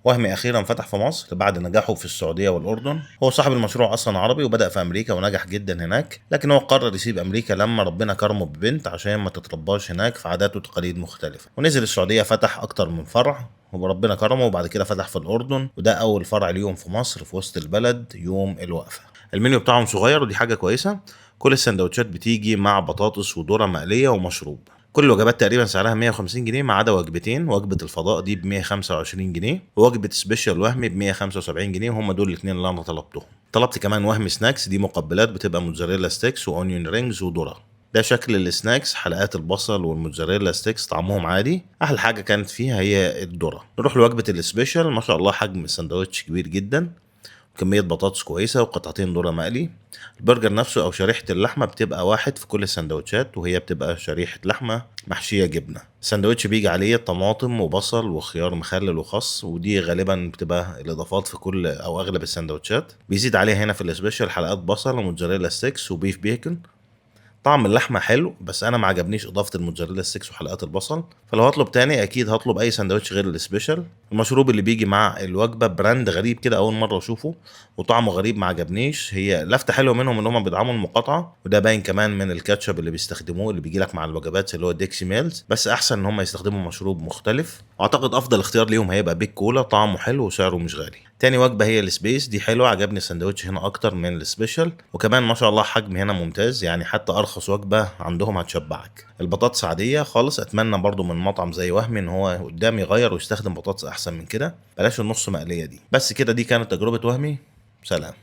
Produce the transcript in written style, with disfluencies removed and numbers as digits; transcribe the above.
وهمي اخيرا فتح في مصر بعد نجاحه في السعوديه والاردن. هو صاحب المشروع اصلا عربي وبدا في امريكا ونجح جدا هناك، لكن هو قرر يسيب امريكا لما ربنا كرمه ببنت عشان ما تترباش هناك في عادات وتقاليد مختلفه، ونزل السعوديه فتح اكتر من فرع وربنا كرمه، وبعد كده فتح في الاردن، وده اول فرع ليهم في مصر في وسط البلد يوم الوقفه. المنيو بتاعهم صغير ودي حاجه كويسه. كل السندوتشات بتيجي مع بطاطس وذره مقليه ومشروب. كل الوجبات تقريبا سعرها 150 جنيه ما عدا وجبتين، وجبة الفضاء دي ب 125 جنيه ووجبة سبيشال وهمي ب 175 جنيه، وهم دول الاثنين اللي انا طلبتهم. طلبت كمان وهمي سناكس، دي مقبلات بتبقى موتزاريلا ستيكس واونيون رينجز وذرة. ده شكل السناكس، حلقات البصل والموتزاريلا ستيكس طعمهم عادي، احلى حاجه كانت فيها هي الذره. نروح لوجبه السبيشال، ما شاء الله حجم السندوتش كبير جدا، كمية بطاطس كويسة وقطعتين ذرة مقلي. البرجر نفسه أو شريحة اللحمة بتبقى واحد في كل السندوتشات، وهي بتبقى شريحة لحمة محشية جبنة. السندوتش بيجي عليه طماطم وبصل وخيار مخلل وخس، ودي غالبا بتبقى الإضافات في كل أو أغلب السندوتشات. بيزيد عليها هنا في السبيشال حلقات بصل وموتزاريلا ستيكس وبيف بيكن. طعم اللحمه حلو، بس انا ما عجبنيش اضافه الموتزاريلا ستيكس وحلقات البصل، فلو هطلب تاني اكيد هطلب اي سندوتش غير السبيشال. المشروب اللي بيجي مع الوجبه براند غريب كده، اول مره اشوفه وطعمه غريب ما عجبنيش. هي لفته حلوه منهم ان هم بيدعموا المقاطعه، وده باين كمان من الكاتشب اللي بيستخدموه اللي بيجي لك مع الوجبات اللي هو ديكسي ميلز، بس احسن ان هم يستخدموا مشروب مختلف. واعتقد افضل اختيار ليهم هيبقى بيك كولا، طعمه حلو وسعره مش غالي. تاني وجبه هي السبيس، دي حلوه، عجبني السندوتش هنا اكتر من السبيشال، وكمان ما شاء الله حجم هنا ممتاز، يعني حتى ارخص وجبه عندهم هتشبعك. البطاطس عاديه خالص، اتمنى برضو من مطعم زي وهمي ان هو قدام يغير ويستخدم بطاطس احسن من كده، بلاش النص مقليه دي. بس كده، دي كانت تجربه وهمي. سلام.